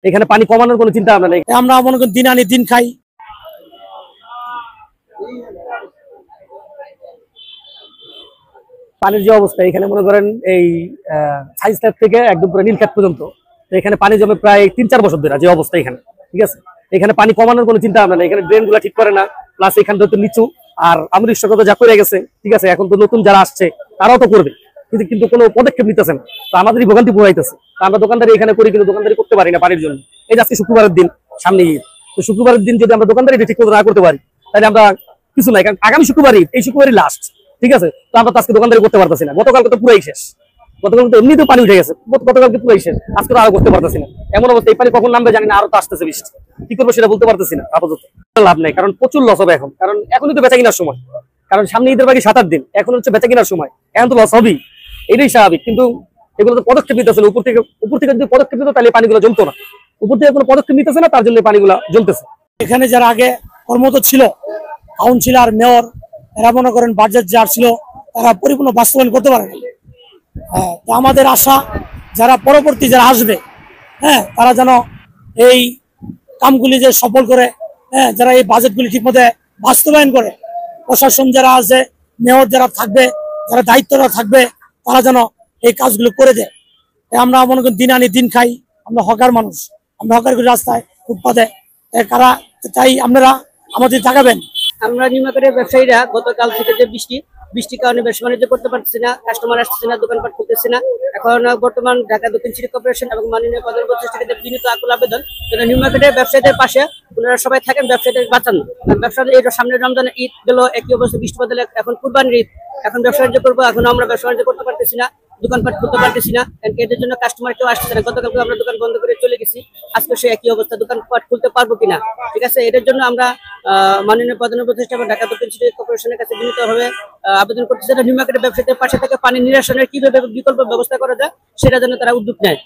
এখানে পানি কমানোর কোনো চিন্তা ভাবনা নেই। আমরা মনে করি দিন আনি দিন খাই। পানির যে অবস্থা এখানে মনে করেন এই সাইন্স ল্যাব থেকে একদম পুরো নীলক্ষেত পর্যন্ত এখানে পানি জমে প্রায় 3-4 বছর ধরে যে অবস্থা এখানে, ঠিক আছে। এখানে পানি কমানোর কোনো চিন্তা ভাবনা নেই। এখানে ড্রেন গুলা ঠিক করে না, প্লাস এখানে তো নিচু আর আমাদের ইষ্টকতা যা করে গেছে, ঠিক আছে। এখন তো নতুন যারা আসছে তারাও তো করবে, কিন্তু কোনো পদক্ষেপ নিতেছে না। তো আমাদেরই ভোগান্তি পোহাইতেছে। আমরা দোকানদারি এখানে করি, কিন্তু দোকানদারি করতে পারি না পানির জন্য। এই যে আজকে শুক্রবারের দিন, সামনে ঈদ, তো শুক্রবারের দিন যদি আমরা দোকানদারি ঠিক মতো না করতে পারি তাহলে আমরা কিছু নাই। কারণ আগামী শুক্রবারই, এই শুক্রবারই লাস্ট, ঠিক আছে। তো আমরা তো আজকে দোকানদারি করতে পারতেছি না। গতকালকে তো পুরাই শেষ, গতকালকে তো এমনিতেও পানি উঠে গেছে, গতকালকে পুরাই শেষ, আজকে তো আরো করতে পারতেছি না। এমন অবস্থা, এই পানি কখন নামবে জানি না, আরো তো আসতেছে বৃষ্টি, কি করবো সেটা বলতে পারতেছি না আপাতত। লাভ নেই, কারণ প্রচুর লস হবে এখন। কারণ এখনই তো বেচা কিনার সময়, কারণ সামনে ঈদের বাকি 7-8 দিন, এখন হচ্ছে বেচা কিনার সময়, এখন তো লস হবেই, এটাই স্বাভাবিক। কিন্তু এগুলো তো পদক্ষেপ নিতেছে না। উপর থেকে যদি পদক্ষেপ নিত তাহলে পানিগুলো জমতো না। উপর থেকে কোনো পদক্ষেপ নিতেছে না, তার জন্য পানিগুলো জ্বলতেছে। এখানে যারা আগে কর্মরত ছিল, কাউন্সিলর, মেয়র, এরা মনে করেন বাজেট যার ছিল তারা পরিপূর্ণ বাস্তবায়ন করতে পারে না। আমাদের আশা যারা পরবর্তী যারা আসবে, তারা যেন এই কামগুলি যে সফল করে, যারা এই বাজেটগুলি ঠিকমতো বাস্তবায়ন করে, প্রশাসন যারা আছে, মেয়র যারা থাকবে, যারা দায়িত্বরা থাকবে, তারা যেন এই কাজগুলো করে দেয়। আমরা মনে করি দিন আনি দিন খাই, আমরা হকার মানুষ, আমরা হকার করি রাস্তায় ফুটপাতে, কারা তাই আপনারা আমাদের তাকাবেন। আমরা নিউ মার্কেটের ব্যবসায়ীরা গতকাল থেকে যে বৃষ্টির কারণে ব্যবসা বাণিজ্য করতে পারতেছি না, কাস্টমার আসতেছে না, দোকানপাট করতেছে না। এখন বর্তমান ঢাকা দক্ষিণ সিটি কর্পোরেশন এবং মাননীয় প্রধান উপদেষ্টাকে বিনীত আকুল আবেদন, যেন নিউ মার্কেটের ব্যবসায়ীদের পাশে ওনারা সবাই থাকেন, ব্যবসায়ীদের বাঁচান। ব্যবসা এই সামনে রমজানের ঈদ গেল, একই অবস্থা বৃষ্টি বদলে এখন কুরবানির ঈদ, এখন ব্যবসা বাণিজ্য করবো, এখন আমরা ব্যবসা বাণিজ্য করতে পারতেছি না, দোকানপাট করতে পারতেছি না। এদের জন্য কাস্টমার কেউ আসতেছে না। গতকালকে আমরা দোকান বন্ধ করে চলে গেছি, আজকে সে একই অবস্থা, দোকানপাট খুলতে পারবো কিনা, ঠিক আছে। এদের জন্য আমরা মাননীয় প্রধান উপদেষ্টা এবং ঢাকা দক্ষিণ সিটি কর্পোরেশনের কাছে বিনীতভাবে আবেদন করতেছি, নিউ মার্কেটের ব্যবসায়ীদের পাশে থেকে পানি নিরসনের কিভাবে বিকল্প ব্যবস্থা করা যায় সেটা যেন তারা উদ্যোগ নেয়।